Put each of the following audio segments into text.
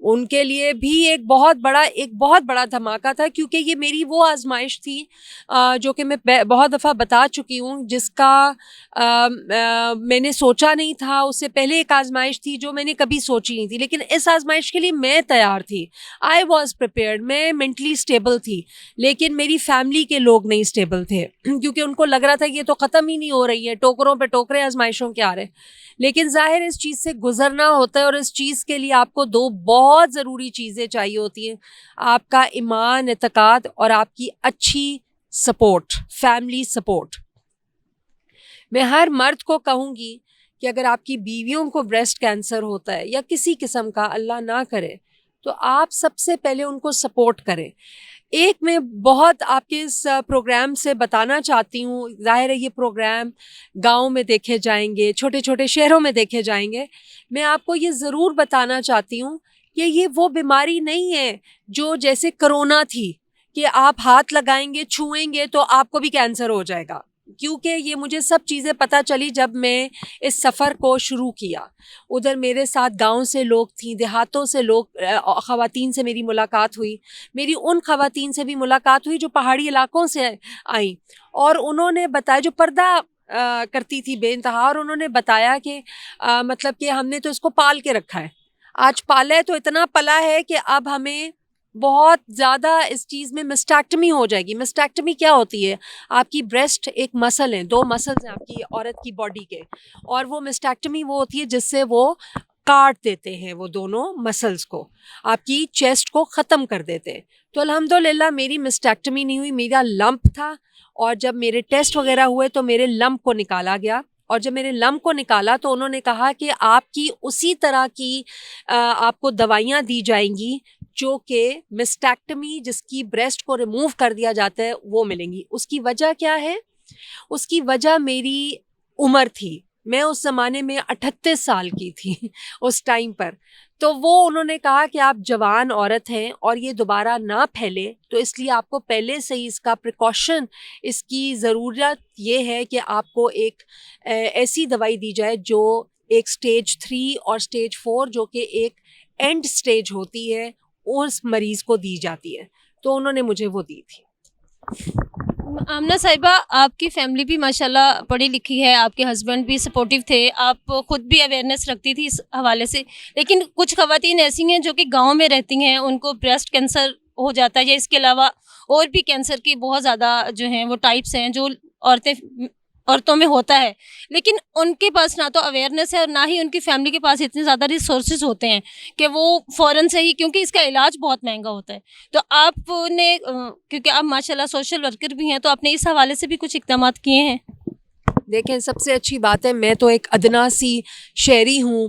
ان کے لیے بھی ایک بہت بڑا دھماکہ تھا، کیونکہ یہ میری وہ آزمائش تھی جو کہ میں بہت دفعہ بتا چکی ہوں، جس کا میں نے سوچا نہیں تھا. اس سے پہلے ایک آزمائش تھی جو میں نے کبھی سوچی نہیں تھی، لیکن اس آزمائش کے لیے میں تیار تھی. آئی واز پریپیئرڈ، میں مینٹلی اسٹیبل تھی. لیکن میری فیملی کے لوگ نہیں اسٹیبل تھے، کیونکہ ان کو لگ رہا تھا کہ یہ تو ختم ہی نہیں ہو رہی ہے، ٹوکروں پہ ٹوکرے آزمائشوں کے آ رہے. لیکن ظاہر اس چیز سے گزرنا ہوتا ہے، اور اس چیز کے لیے آپ کو دو بہت ضروری چیزیں چاہیے ہوتی ہیں: آپ کا ایمان، اعتقاد، اور آپ کی اچھی سپورٹ، فیملی سپورٹ. میں ہر مرد کو کہوں گی کہ اگر آپ کی بیویوں کو بریسٹ کینسر ہوتا ہے یا کسی قسم کا، اللہ نہ کرے، تو آپ سب سے پہلے ان کو سپورٹ کریں. ایک میں بہت آپ کے اس پروگرام سے بتانا چاہتی ہوں، ظاہر ہے یہ پروگرام گاؤں میں دیکھے جائیں گے، چھوٹے چھوٹے شہروں میں دیکھے جائیں گے. میں آپ کو یہ ضرور بتانا چاہتی ہوں کہ یہ وہ بیماری نہیں ہے جو جیسے کرونا تھی، کہ آپ ہاتھ لگائیں گے، چھوئیں گے تو آپ کو بھی کینسر ہو جائے گا. کیونکہ یہ مجھے سب چیزیں پتہ چلی جب میں اس سفر کو شروع کیا. ادھر میرے ساتھ گاؤں سے لوگ تھیں، دیہاتوں سے لوگ، خواتین سے میری ملاقات ہوئی. میری ان خواتین سے بھی ملاقات ہوئی جو پہاڑی علاقوں سے آئیں، اور انہوں نے بتایا، جو پردہ کرتی تھی بے انتہا، اور انہوں نے بتایا کہ مطلب کہ ہم نے تو اس کو پال کے رکھا ہے، آج پالا ہے تو اتنا پلا ہے کہ اب ہمیں بہت زیادہ اس چیز میں مسٹیکٹمی ہو جائے گی. مسٹیکٹمی کیا ہوتی ہے؟ آپ کی بریسٹ ایک مسل ہے، دو مسلز ہیں آپ کی عورت کی باڈی کے، اور وہ مسٹیکٹمی وہ ہوتی ہے جس سے وہ کاٹ دیتے ہیں وہ دونوں مسلز کو، آپ کی چیسٹ کو ختم کر دیتے ہیں. تو الحمدللہ میری مسٹیکٹمی نہیں ہوئی، میرا لمپ تھا، اور جب میرے ٹیسٹ وغیرہ ہوئے تو میرے لمپ کو نکالا گیا. اور جب میرے لمپ کو نکالا تو انہوں نے کہا کہ آپ کی اسی طرح کی آپ کو دوائیاں دی جائیں گی جو کہ مسٹیکٹمی، جس کی بریسٹ کو ریموو کر دیا جاتا ہے، وہ ملیں گی. اس کی وجہ کیا ہے؟ اس کی وجہ میری عمر تھی. میں اس زمانے میں 38 سال کی تھی اس ٹائم پر. تو وہ انہوں نے کہا کہ آپ جوان عورت ہیں اور یہ دوبارہ نہ پھیلے، تو اس لیے آپ کو پہلے سے ہی اس کا پریکاشن، اس کی ضرورت یہ ہے کہ آپ کو ایک ایسی دوائی دی جائے جو ایک سٹیج 3 اور سٹیج 4، جو کہ ایک اینڈ سٹیج ہوتی ہے، اس مریض کو دی جاتی ہے. تو انہوں نے مجھے وہ دی تھی. آمنہ صاحبہ، آپ کی فیملی بھی ماشاءاللہ پڑھی لکھی ہے، آپ کے ہسبینڈ بھی سپورٹیو تھے، آپ خود بھی اویئرنیس رکھتی تھی اس حوالے سے. لیکن کچھ خواتین ایسی ہیں جو کہ گاؤں میں رہتی ہیں، ان کو بریسٹ کینسر ہو جاتا ہے، یا اس کے علاوہ اور بھی کینسر کی بہت زیادہ جو ہیں وہ ٹائپس ہیں جو عورتوں میں ہوتا ہے. لیکن ان کے پاس نہ تو اویئرنیس ہے، اور نہ ہی ان کی فیملی کے پاس اتنے زیادہ ریسورسز ہوتے ہیں کہ وہ فوراً سے ہی، کیونکہ اس کا علاج بہت مہنگا ہوتا ہے. تو آپ نے کیونکہ آپ ماشاءاللہ سوشل ورکر بھی ہیں، تو آپ نے اس حوالے سے بھی کچھ اقدامات کیے ہیں؟ دیکھیں، سب سے اچھی بات ہے، میں تو ایک ادنا سی شہری ہوں،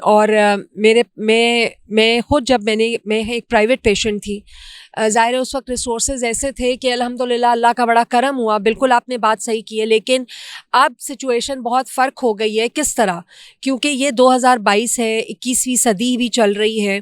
اور میں خود، جب میں ایک پرائیویٹ پیشنٹ تھی، ظاہر ہے اس وقت ریسورسز ایسے تھے کہ الحمدللہ اللہ کا بڑا کرم ہوا. بالکل آپ نے بات صحیح کی ہے، لیکن اب سچویشن بہت فرق ہو گئی ہے. کس طرح؟ کیونکہ یہ 2022 ہے، 21ویں صدی بھی چل رہی ہے.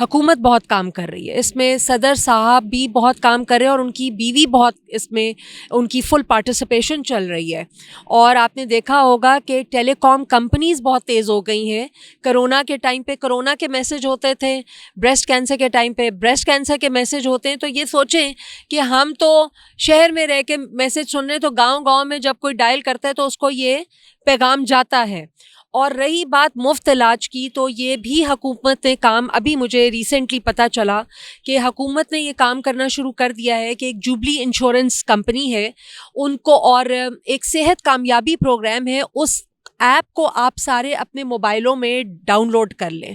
حکومت بہت کام کر رہی ہے اس میں، صدر صاحب بھی بہت کام کر رہے ہیں، اور ان کی بیوی بہت اس میں، ان کی فل پارٹیسپیشن چل رہی ہے. اور آپ نے دیکھا ہوگا کہ ٹیلی کام کمپنیز بہت تیز ہو گئی ہیں. کرونا کے ٹائم پہ کرونا کے میسج ہوتے تھے، بریسٹ کینسر کے ٹائم پہ بریسٹ کینسر کے میسج ہوتے ہیں. تو یہ سوچیں کہ ہم تو شہر میں رہ کے میسج سن رہے ہیں، تو گاؤں گاؤں میں جب کوئی ڈائل کرتا ہے تو اس کو یہ پیغام جاتا ہے. اور رہی بات مفت علاج کی، تو یہ بھی حکومت نے کام، ابھی مجھے ریسنٹلی پتہ چلا کہ حکومت نے یہ کام کرنا شروع کر دیا ہے کہ ایک جوبلی انشورنس کمپنی ہے ان کو، اور ایک صحت کامیابی پروگرام ہے، اس ایپ کو آپ سارے اپنے موبائلوں میں ڈاؤن لوڈ کر لیں،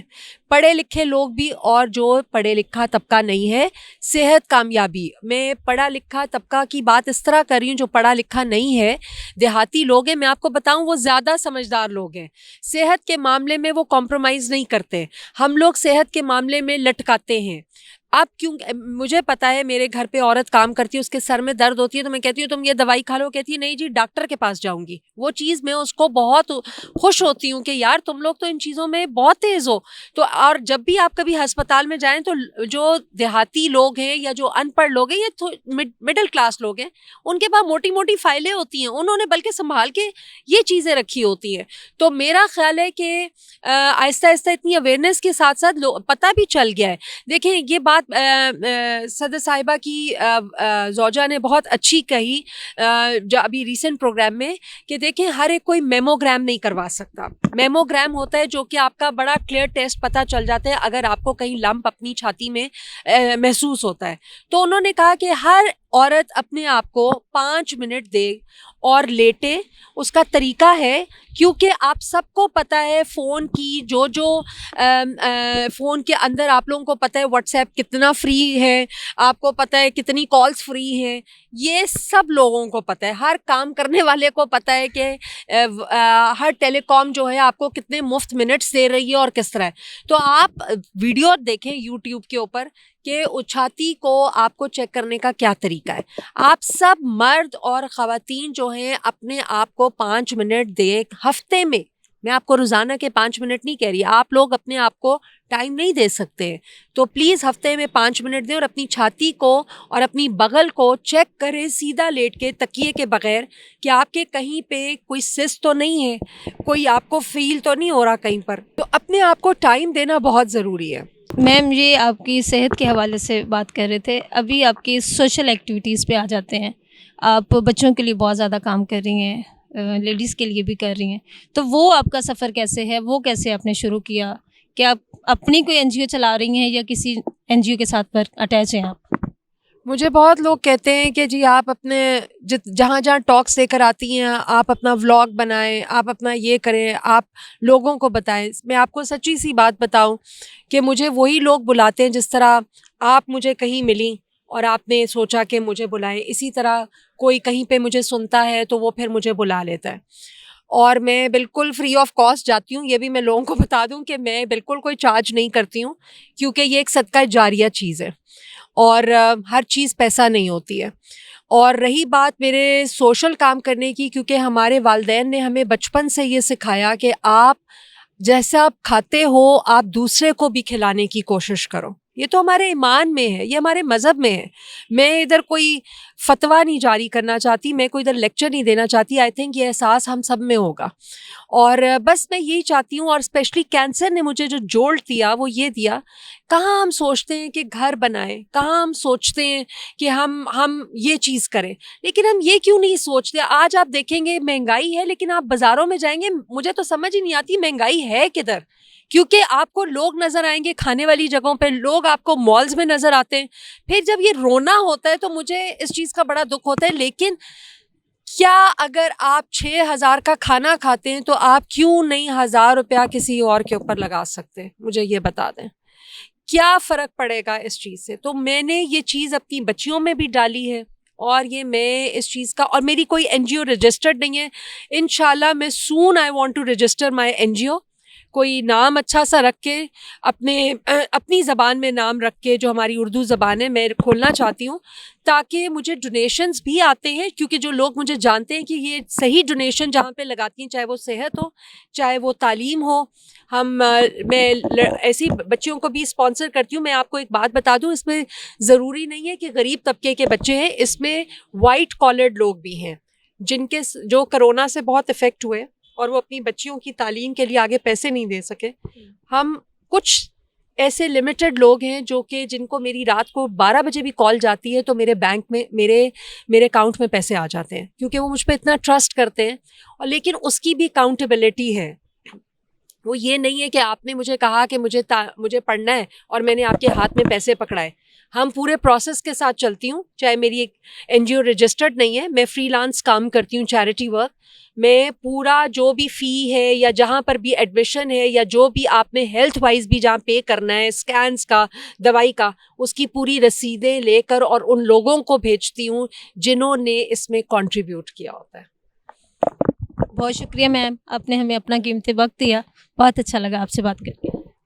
پڑھے لکھے لوگ بھی اور جو پڑھے لکھا طبقہ نہیں ہے. صحت کامیابی، میں پڑھا لکھا طبقہ کی بات اس طرح کر رہی ہوں جو پڑھا لکھا نہیں ہے، دیہاتی لوگ ہیں. میں آپ کو بتاؤں وہ زیادہ سمجھدار لوگ ہیں، صحت کے معاملے میں وہ کمپرومائز نہیں کرتے. ہم لوگ صحت کے معاملے میں لٹکاتے ہیں. آپ کیوں, مجھے پتا ہے میرے گھر پہ عورت کام کرتی ہے, اس کے سر میں درد ہوتی ہے تو میں کہتی ہوں تم یہ دوائی کھا لو, کہتی ہے نہیں جی ڈاکٹر کے پاس جاؤں گی. وہ چیز میں اس کو بہت خوش ہوتی ہوں کہ یار تم لوگ تو ان چیزوں میں بہت تیز ہو. تو اور جب بھی آپ کبھی ہسپتال میں جائیں تو جو دیہاتی لوگ ہیں یا جو ان پڑھ لوگ ہیں یا مڈل کلاس لوگ ہیں, ان کے پاس موٹی موٹی فائلیں ہوتی ہیں, انہوں نے بلکہ سنبھال کے یہ چیزیں رکھی ہوتی ہیں. تو میرا خیال ہے کہ آہستہ آہستہ اتنی اویئرنیس کے ساتھ ساتھ پتہ بھی چل گیا ہے. دیکھیں یہ بات صدر صاحبہ کی زوجہ نے بہت اچھی کہی جو ابھی ریسنٹ پروگرام میں, کہ دیکھیں ہر ایک کوئی میموگرام نہیں کروا سکتا. میموگرام ہوتا ہے جو کہ آپ کا بڑا کلیئر ٹیسٹ پتہ چل جاتا ہے اگر آپ کو کہیں لمپ اپنی چھاتی میں محسوس ہوتا ہے. تو انہوں نے کہا کہ ہر عورت اپنے آپ کو 5 منٹ دے اور لیٹے. اس کا طریقہ ہے کیونکہ آپ سب کو پتہ ہے فون کی جو فون کے اندر آپ لوگوں کو پتہ ہے واٹس ایپ کتنا فری ہے, آپ کو پتہ ہے کتنی کالز فری ہیں, یہ سب لوگوں کو پتہ ہے. ہر کام کرنے والے کو پتہ ہے کہ ہر ٹیلی کام جو ہے آپ کو کتنے مفت منٹس دے رہی ہے اور کس طرح ہے. تو آپ ویڈیو دیکھیں یوٹیوب کے اوپر کہ چھاتی کو آپ کو چیک کرنے کا کیا طریقہ ہے. آپ سب مرد اور خواتین جو ہیں اپنے آپ کو 5 منٹ دے ہفتے میں آپ کو روزانہ کے 5 منٹ نہیں کہہ رہی, آپ لوگ اپنے آپ کو ٹائم نہیں دے سکتے تو پلیز ہفتے میں 5 منٹ دیں اور اپنی چھاتی کو اور اپنی بغل کو چیک کریں سیدھا لیٹ کے تکیے کے بغیر کہ آپ کے کہیں پہ کوئی سسٹ تو نہیں ہے, کوئی آپ کو فیل تو نہیں ہو رہا کہیں پر. تو اپنے آپ کو ٹائم دینا بہت ضروری ہے. میم یہ آپ کی صحت کے حوالے سے بات کر رہے تھے, ابھی آپ کی سوشل ایکٹیویٹیز پہ آ جاتے ہیں. آپ بچوں کے لیے بہت زیادہ کام کر رہی ہیں, لیڈیز کے لیے بھی کر رہی ہیں, تو وہ آپ کا سفر کیسے ہے, وہ کیسے آپ نے شروع کیا؟ کیا آپ اپنی کوئی این جی او چلا رہی ہیں یا کسی این جی او کے ساتھ پر اٹیچ ہیں آپ؟ مجھے بہت لوگ کہتے ہیں کہ جی آپ اپنے جہاں جہاں ٹاکس لے کر آتی ہیں آپ اپنا ولاگ بنائیں, آپ اپنا یہ کریں, آپ لوگوں کو بتائیں. میں آپ کو سچی سی بات بتاؤں کہ مجھے وہی لوگ بلاتے ہیں جس طرح آپ مجھے کہیں ملیں اور آپ نے سوچا کہ مجھے بلائیں, اسی طرح کوئی کہیں پہ مجھے سنتا ہے تو وہ پھر مجھے بلا لیتا ہے. اور میں بالکل فری آف کاسٹ جاتی ہوں. یہ بھی میں لوگوں کو بتا دوں کہ میں بالکل کوئی چارج نہیں کرتی ہوں کیونکہ یہ ایک صدقہ جاریہ چیز ہے اور ہر چیز پیسہ نہیں ہوتی ہے. اور رہی بات میرے سوشل کام کرنے کی, کیونکہ ہمارے والدین نے ہمیں بچپن سے یہ سکھایا کہ آپ جیسا آپ کھاتے ہو آپ دوسرے کو بھی کھلانے کی کوشش کرو. یہ تو ہمارے ایمان میں ہے, یہ ہمارے مذہب میں ہے. میں ادھر کوئی فتویٰ نہیں جاری کرنا چاہتی, میں کوئی ادھر لیکچر نہیں دینا چاہتی. آئی تھنک یہ احساس ہم سب میں ہوگا اور بس میں یہی چاہتی ہوں. اور اسپیشلی کینسر نے مجھے جو جولٹ دیا وہ یہ دیا, کہاں ہم سوچتے ہیں کہ گھر بنائیں, کہاں ہم سوچتے ہیں کہ ہم یہ چیز کریں, لیکن ہم یہ کیوں نہیں سوچتے. آج آپ دیکھیں گے مہنگائی ہے لیکن آپ بازاروں میں جائیں گے, مجھے تو سمجھ ہی نہیں آتی مہنگائی ہے کدھر, کیونکہ آپ کو لوگ نظر آئیں گے کھانے والی جگہوں پہ, لوگ آپ کو مالز میں نظر آتے ہیں. پھر جب یہ رونا ہوتا ہے تو مجھے اس چیز کا بڑا دکھ ہوتا ہے. لیکن کیا اگر آپ 6,000 کا کھانا کھاتے ہیں تو آپ کیوں نہیں 1,000 روپیہ کسی اور کے اوپر لگا سکتے؟ مجھے یہ بتا دیں کیا فرق پڑے گا اس چیز سے. تو میں نے یہ چیز اپنی بچیوں میں بھی ڈالی ہے اور یہ میں اس چیز کا, اور میری کوئی این جی او رجسٹرڈ نہیں ہے. انشاءاللہ میں soon I want to register my N G O, کوئی نام اچھا سا رکھ کے اپنی زبان میں نام رکھ کے, جو ہماری اردو زبان ہے, میں کھولنا چاہتی ہوں تاکہ مجھے ڈونیشنز بھی آتے ہیں. کیونکہ جو لوگ مجھے جانتے ہیں کہ یہ صحیح ڈونیشن جہاں پہ لگاتی ہیں, چاہے وہ صحت ہو چاہے وہ تعلیم ہو, میں ایسی بچیوں کو بھی اسپانسر کرتی ہوں. میں آپ کو ایک بات بتا دوں, اس میں ضروری نہیں ہے کہ غریب طبقے کے بچے ہیں, اس میں وائٹ کالرڈ لوگ بھی ہیں جو کرونا سے بہت افیکٹ ہوئے اور وہ اپنی بچیوں کی تعلیم کے لیے آگے پیسے نہیں دے سکے. ہم کچھ ایسے لمیٹڈ لوگ ہیں جو کہ جن کو میری رات کو 12 بجے بھی کال جاتی ہے تو میرے بینک میں میرے اکاؤنٹ میں پیسے آ جاتے ہیں, کیونکہ وہ مجھ پہ اتنا ٹرسٹ کرتے ہیں. اور لیکن اس کی بھی اکاؤنٹیبلٹی ہے. وہ یہ نہیں ہے کہ آپ نے مجھے کہا کہ مجھے پڑھنا ہے اور میں نے آپ کے ہاتھ میں پیسے پکڑائے. ہم پورے پروسیس کے ساتھ چلتی ہوں. چاہے میری ایک این جی او رجسٹرڈ نہیں ہے, میں فری لانس کام کرتی ہوں, چیریٹی ورک. میں پورا جو بھی فی ہے یا جہاں پر بھی ایڈمیشن ہے یا جو بھی آپ نے ہیلتھ وائز بھی جہاں پے کرنا ہے, اسکینس کا, دوائی کا, اس کی پوری رسیدیں لے کر اور ان لوگوں کو بھیجتی ہوں جنہوں نے اس میں کنٹریبیوٹ کیا ہوتا ہے. بہت شکریہ میم, آپ نے ہمیں اپنا قیمتی وقت دیا, بہت اچھا لگا آپ سے بات کر کے.